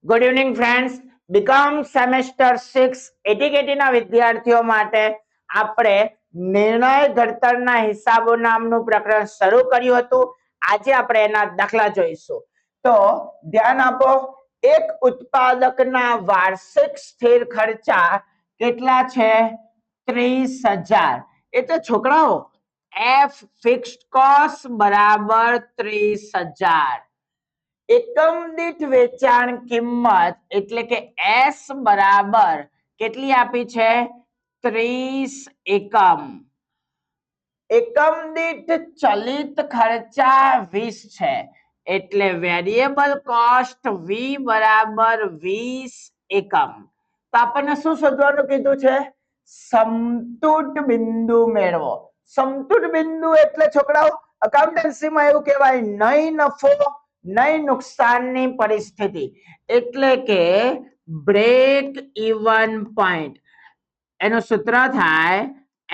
Good evening friends. BCom semester 6 ATKT ના વિદ્યાર્થીઓ માટે આપણે નિર્ણય ઘડતરના હિસાબો નામનું પ્રકરણ શરૂ કર્યું હતું. આજે આપણે એના દાખલા જોઈશું. તો ધ્યાન આપો, એક ઉત્પાદકના વાર્ષિક સ્થિર ખર્ચા કેટલા છે? 30,000. એટલે છોકરાઓ એફ ફિક્સ્ડ કોસ્ટ બરાબર 30,000. એકમ દીઠ વેચાણ કિંમત એટલે કે એસ બરાબર કેટલી આપી છે? 30 એકમ. એકમ દીઠ ચલિત ખર્ચા 20 છે એટલે વેરિયેબલ કોસ્ટ વી બરાબર 20 એકમ. તો આપણને શું શોધવાનું કીધું છે? સમતૂર બિંદુ મેળવો. સમતૂર બિંદુ એટલે છોકરાઓ અકાઉન્ટન્સીમાં એવું કહેવાય, નહીં નફો નહીં નુકસાનની પરિસ્થિતિ, એટલે કે બ્રેક ઇવન પોઈન્ટ. એનું સૂત્ર થાય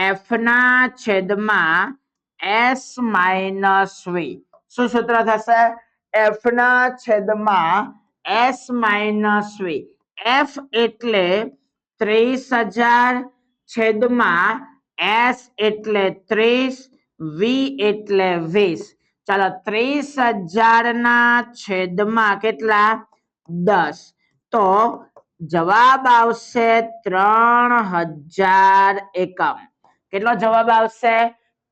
એફ ના છેદમાં એસ માઇનસ વી. શું સૂત્ર થશે? એફ ના છેદમાં એસ માઇનસ વી. એફ એટલે 30,000 છેદમાં એસ એટલે 30, વી એટલે 20. ચાલો, 30,000 ના છેદમાં કેટલા? 10. તો જવાબ આવશે 3,000 એકમ. કેટલો જવાબ આવશે?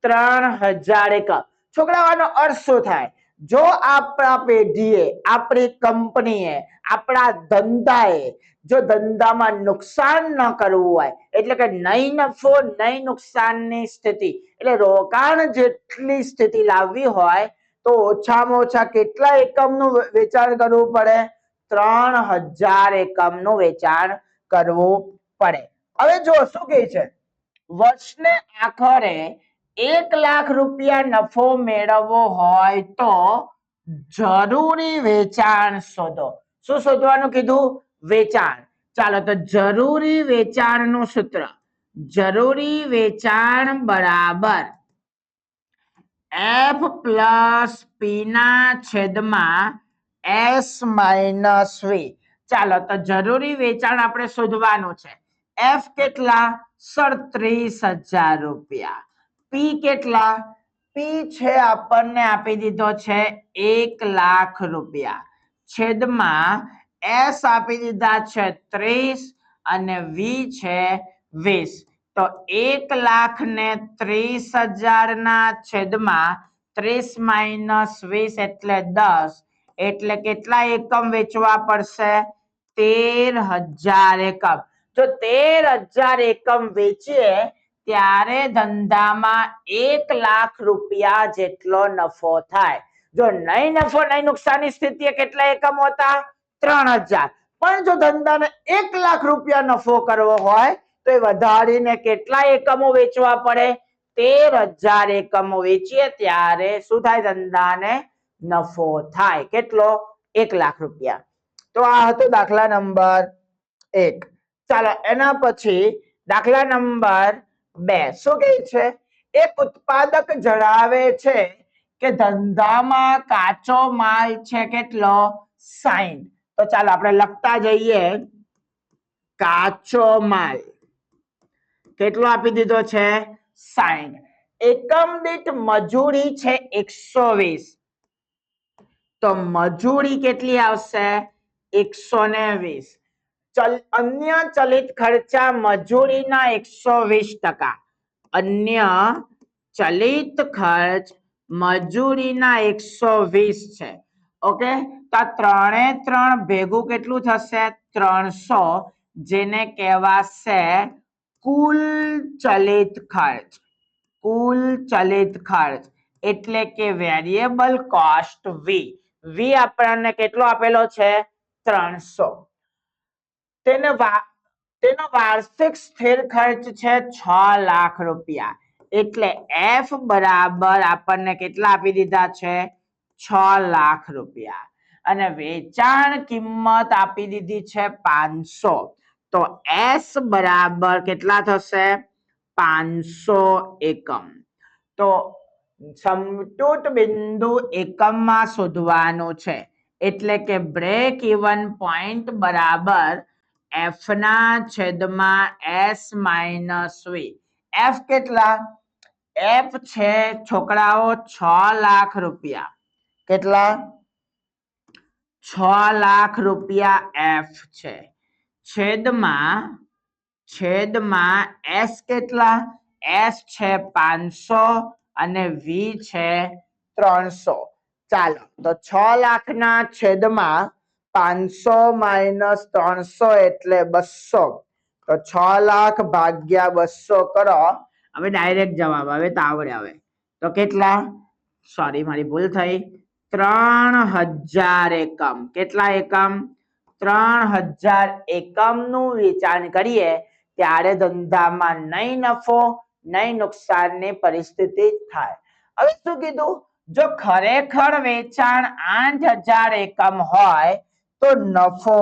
3,000 એકમ. છોકરાઓ આનો અર્થ શું થાય? જો આપણા પેઢીએ, આપણી કંપનીએ, આપણા ધંધાએ જો ધંધામાં નુકસાન ન કરવું હોય, એટલે કે નહીં નફો નહીં નુકસાનની સ્થિતિ, એટલે રોકાણ જેટલી સ્થિતિ લાવવી હોય તો ઓછામાં ઓછા કેટલા એકમનું વેચાણ કરવું પડે? 3,000 એકમનું વેચાણ કરવું પડે. હવે જો શું કહે છે, વર્ષને આખરે 1,00,000 રૂપિયા નફો મેળવવો હોય તો જરૂરી વેચાણ શોધો. શું શોધવાનું કીધું? વેચાણ. ચાલો, તો જરૂરી વેચાણનું સૂત્ર, જરૂરી વેચાણ બરાબર એફ પ્લસ પી ના છેદમાં એસ માઇનસ વી. ચાલો, તો જરૂરી વેચાણ આપણે શોધવાનું છે. એફ કેટલા? 30,000 રૂપિયા. પી કેટલા? પી છે આપણને આપી દીધો છે 1,00,000 રૂપિયા છેદમાં એસ આપી દીધા છે 30 અને વી છે 20. તો 1,00,000 ને 30,000 ના છેદમાં 30 માઇનસ 20 એટલે 10. એટલે કેટલા એકમ વેચવા પડશે? 13,000 એકમ. જો 13,000 એકમ વેચીએ ત્યારે ધંધામાં 1,00,000 રૂપિયા જેટલો નફો થાય. જો નહીં નફો નહીં નુકસાનની સ્થિતિએ કેટલા એકમ હતા? 3,000. પણ જો ધંધાને 1,00,000 રૂપિયા નફો કરવો હોય તો એ વધારીને કેટલા એકમો વેચવા પડે? 13,000 એકમો વેચીએ ત્યારે શું થાય? ધંધાને નફો થાય. કેટલો? 1,00,000 રૂપિયા. તો આ હતો દાખલા નંબર 1. ચાલો, એના પછી દાખલા નંબર 2 શું કહે છે? એક ઉત્પાદક જણાવે છે કે ધંધામાં કાચો માલ છે કેટલો? 60. તો ચાલો આપણે લખતા જઈએ. કાચો માલ કેટલો આપી દીધો છે? 60. એકમ દીઠ મજૂરી છે 120. તો મજૂરી કેટલી આવશે? 120. અન્ય ચલિત ખર્ચા મજૂરીના 120%. અન્ય ચલિત ખર્ચ મજૂરીના 120 છે. ઓકે, તો આ 3 ભેગું કેટલું થશે? 300, જેને કહેવાશે કુલ ચલિત ખર્ચ. કુલ ચલિત ખર્ચ એટલે કે વેરિયેબલ કોસ્ટ વી. વી આપણને કેટલો આપેલો છે? 300. તેનો વાર્ષિક સ્થિર ખર્ચ છે 6,00,000 રૂપિયા. એટલે એફ બરાબર આપણને કેટલા આપી દીધા છે? 6,00,000 રૂપિયા. અને વેચાણ કિંમત આપી દીધી છે 500. તો એસ બરાબર કેટલા થશે? 500 એકમ. તો સમતૂર બિંદુ એકમમાં શોધવાનું છે. એટલે કે બ્રેક ઇવન પોઈન્ટ બરાબર એફ ના છેદમાં એસ માઇનસ વી. એફ કેટલા? એફ છે છોકરાઓ 6 લાખ રૂપિયા. કેટલા? 6 લાખ રૂપિયા એફ છે. છેદમાં એસ કેટલા? એસ છે 500 અને વી છે 300. ચાલો તો 6 લાખ ના છેદમાં 500 માઇનસ 300 એટલે 200. તો 6 લાખ ભાગ્યા 200 કરો. હવે ડાયરેક્ટ જવાબ આવે તો આવડે. હવે તો કેટલા? સોરી મારી ભૂલ થઈ. 3000 એકમ. કેટલા એકમ? 3000 એકમ નું વેચાણ કરીએ ત્યારે ધંધામાં નહીં નફો નહીં નુકસાનની પરિસ્થિતિ થાય. હવે શું કીધું? જો ખરેખર વેચાણ 8000 એકમ હોય તો નફો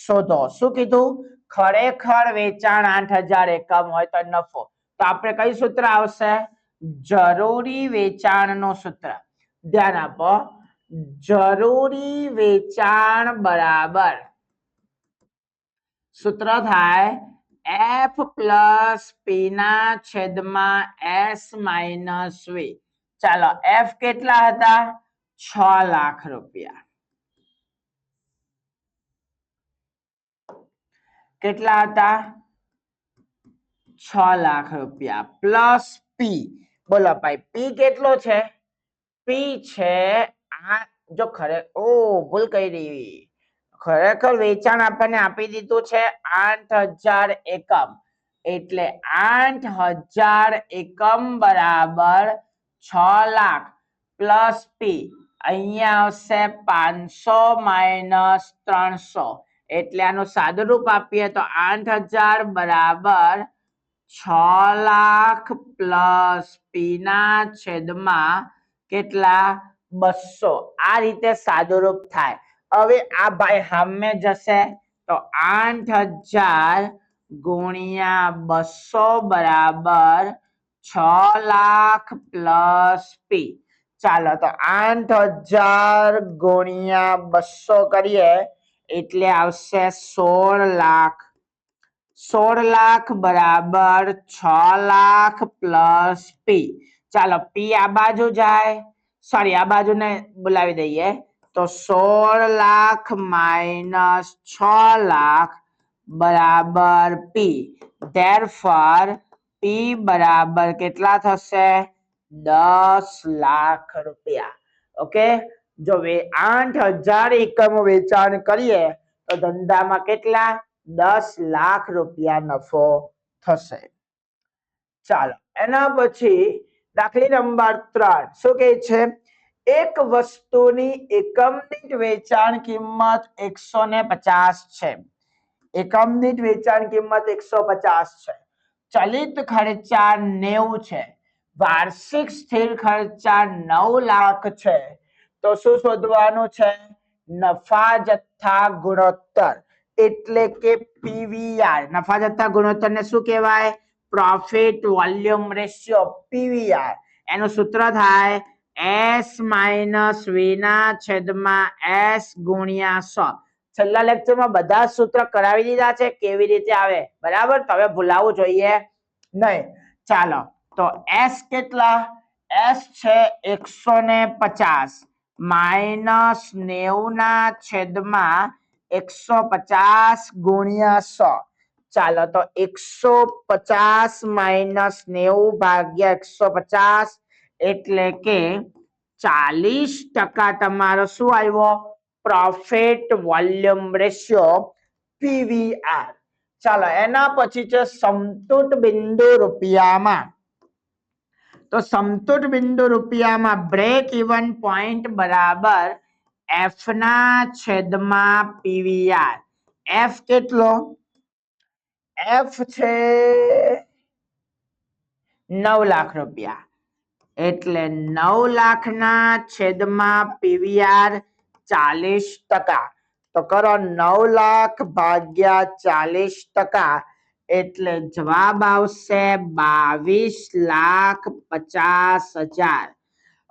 શોધો. શું કીધું? ખરેખર વેચાણ 8000 એકમ હોય તો નફો. તો આપણે કઈ સૂત્ર આવશે? જરૂરી વેચાણનું સૂત્ર. ધ્યાન આપો. જરૂરી વેચાણ બરાબર સૂત્ર થાય એફ પ્લસ પી ના છેદમાં એસ માઇનસ વી. ચાલો એફ કેટલા હતા? 6 લાખ રૂપિયા. કેટલા હતા? 6 લાખ રૂપિયા પ્લસ પી. બોલો ભાઈ પી કેટલો છે? પી છે જો ભૂલ કરી. ખરેખર વેચાણ આપણને આપી દીધું છે 8000 એકમ. એટલે 8000 એકમ બરાબર 6 લાખ પ્લસ પી. અહીંયા આવશે 500 માઇનસ 300. એટલે આનું સાદું રૂપ આપીએ તો 8000 બરાબર 6 લાખ પ્લસ પી ના છેદમાં કેટલા? 200. આ રીતે સાદું રૂપ થાય. હવે આ ભાઈ સામે જશે તો 8000 ગુણ્યા 200 બરાબર 6 લાખ પ્લસ પી. ચાલો તો 8000 ગુણ્યા 200 કરીએ એટલે આવશે 16 લાખ. 16 લાખ બરાબર 6 લાખ પ્લસ પી. ચાલો પી આ બાજુ જાય. સોરી આ બાજુને બોલાવી દઈએ તો 16 લાખ માઇનસ 6 લાખ બરાબર પી. ધેરફોર પી બરાબર કેટલા થશે? 10 લાખ રૂપિયા. ઓકે. જો 8000 એકમ વેચાણ કરીએ તો ધંધામાં કેટલા? 10 લાખ રૂપિયા નફો થશે. ચાલો એના પછી દાખલા નંબર 3 શું કહે છે? એક વસ્તુની એકમ દીઠ વેચાણ કિંમત 150 છે. એકમ દીઠ વેચાણ કિંમત 150 છે. ચલિત ખર્ચા 90 છે. વાર્ષિક સ્થિર ખર્ચા 9 લાખ છે. તો શું શોધવાનું છે? નફા જથ્થા ગુણોત્તર એટલે કે પીવીઆર. નફા જથ્થા ગુણોત્તર ને શું કહેવાય? Profit volume ratio PVR. એનું સૂત્ર થાય એસ માઇનસ વી ના છેદમાં એસ ગુણ્યા 100. છેલ્લા લેક્ચરમાં બધા સૂત્ર કરાવી દીધા છે કેવી રીતે આવે. બરાબર. તો હવે ભૂલાવું જોઈએ નહીં. ચાલો તો એસ કેટલા? એસ છે 150 માઇનસ 90 ના છેદમાં 150 ગુણ્યા 100. ચાલો તો 150 માઇનસ 90 ભાગ્યા 150 એટલે કે 40% તમારો શું આવ્યો? Profit volume ratio PVR. ચાલો એના પછી છે સમતૂર બિંદુ રૂપિયામાં. તો સમતૂર બિંદુ રૂપિયામાં બ્રેક ઇવન પોઈન્ટ બરાબર એફ ના છેદમાં પીવીઆર. એફ કેટલો? એફ છે 9 લાખ રૂપિયા. એટલે 9 લાખ ના છેદમાં પીવીઆર 40%. તો કરો 9 લાખ ભાગ્યા 40%. એટલે જવાબ આવશે 22,50,000.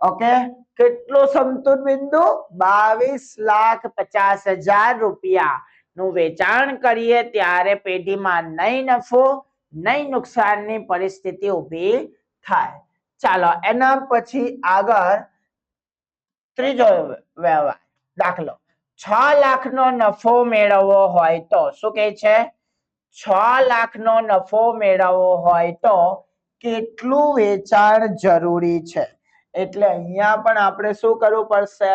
ઓકે, કેટલો સમતુલ બિંદુ 22,50,000 રૂપિયા નું વેચાણ કરીએ ત્યારે પેઢીમાં નહીં નફો નહીં નુકસાનની પરિસ્થિતિ ઊભી થાય. ચાલો એના પછી આગળ ત્રીજો વ્યવહાર દાખલો 6 લાખનો નફો મેળવવો હોય તો શું કહે છે? 6 લાખનો નફો મેળવવો હોય તો કેટલું વેચાણ જરૂરી છે? એટલે અહીંયા પણ આપણે શું કરવું પડશે?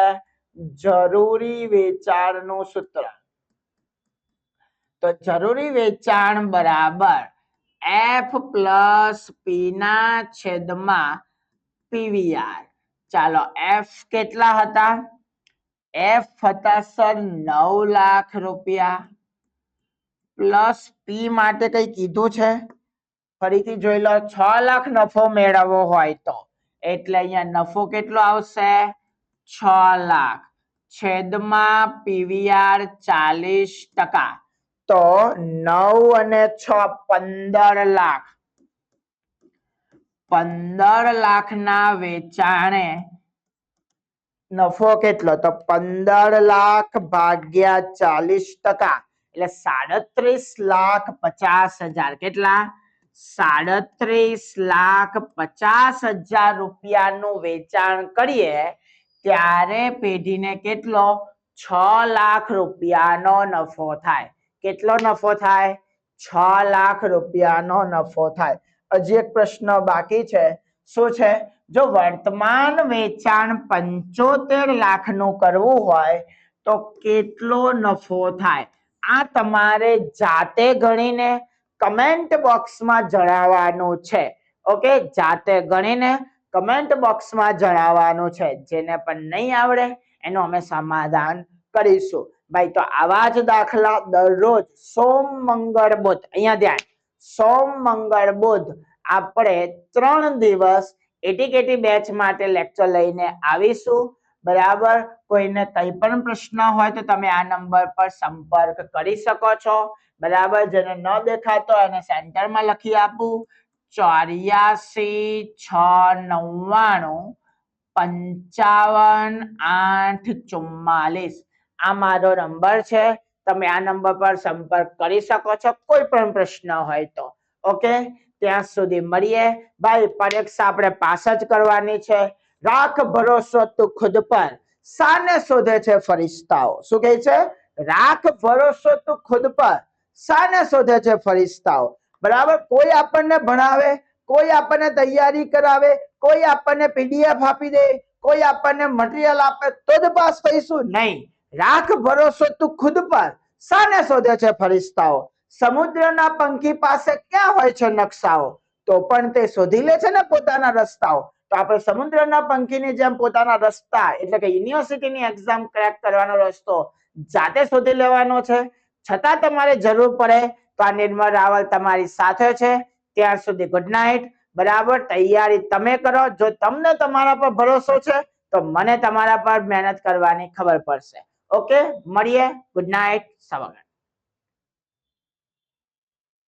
જરૂરી વેચાણનું સૂત્ર. તો જરૂરી વેચાણ બરાબર F પ્લસ P ના છેદમાં PVR. ચાલો F કેટલા હતા? F હતા સર 9 લાખ રૂપિયા પ્લસ P માટે કઈ કીધું છે? ફરીથી જોઈ લો. 6 લાખ નફો મેળવવો હોય તો એટલે અહીંયા નફો કેટલો આવશે? 6 લાખ છેદમાં PVR 40%. તો 9 અને 6 15 લાખ. 15 લાખના વેચાણે નફો કેટલો? તો 15 લાખ ભાગ્યા 40%. એટલે 37,50,000. કેટલા? 37,50,000 રૂપિયાનું વેચાણ કરીએ ત્યારે પેઢીને કેટલો? 6 લાખ રૂપિયાનો નફો થાય. કેટલો નફો થાય? 6 લાખ રૂપિયાનો નફો થાય. હજી એક પ્રશ્ન બાકી છે. શું છે? જો વર્તમાન વેચાણ 75 લાખનું કરવું હોય તો કેટલો નફો થાય? આ તમારે જાતે ગણીને કમેન્ટ બોક્સમાં જણાવવાનું છે. ઓકે, જાતે ગણીને કમેન્ટ બોક્સમાં જણાવવાનું છે. જેને પણ નહીં આવડે એનું અમે સમાધાન કરીશું. ભાઈ તો આવા જ દાખલા દરરોજ સોમ મંગળ બુધ, અહીંયા ધ્યાન, સોમ મંગળ બુધ આપણે 3 દિવસ એટીકેટી બેચ માટે લેક્ચર લઈને આવીશું. બરાબર, કોઈને કંઈ પણ પ્રશ્ન હોય તો તમે આ નંબર પર સંપર્ક કરી શકો છો. બરાબર, જેને ન દેખાતો એને સેન્ટરમાં લખી આપું 84,699,55,844. આ મારો નંબર છે. તમે આ નંબર પર સંપર્ક કરી શકો છો કોઈ પણ પ્રશ્ન હોય તો. ઓકે, ત્યાં સુધી મળીએ. ભાઈ પરીક્ષા આપણે પાસ જ કરવાની છે. રાખ ભરોસો તું ખુદ પર, શાને શોધે છે ફરિશ્તાઓ? શું કહે છે? રાખ ભરોસો તું ખુદ પર, શાને શોધે છે ફરિશ્તાઓ? બરાબર, કોઈ આપણને ભણાવે, કોઈ આપણને તૈયારી કરાવે, કોઈ આપણને PDF આપી દે, કોઈ આપણને મટીરિયલ આપે તો જ પાસ થઈશું? નહીં. રાખ ભરોસો તું ખુદ પર, શાને શોધે છે ફરિશ્તાઓ? સમુદ્રના પંખી પાસે ક્યાં હોય છે નકશાઓ? તો પણ તે શોધી લે છે ને પોતાના રસ્તાઓ. તો આપણે સમુદ્રના પંખીની જેમ પોતાના રસ્તા એટલે કે યુનિવર્સિટીની એક્ઝામ ક્રેક કરવાનો રસ્તો જાતે શોધી લેવાનો છે. છતાં તમારે જરૂર પડે તો આ નિર્મળ રાવલ તમારી સાથે છે. ત્યાં સુધી ગુડ નાઇટ. બરાબર, તૈયારી તમે કરો. જો તમને તમારા પર ભરોસો છે તો મને તમારા પર મહેનત કરવાની ખબર પડશે. ઓકે, મળીએ. Good night. સવાગત.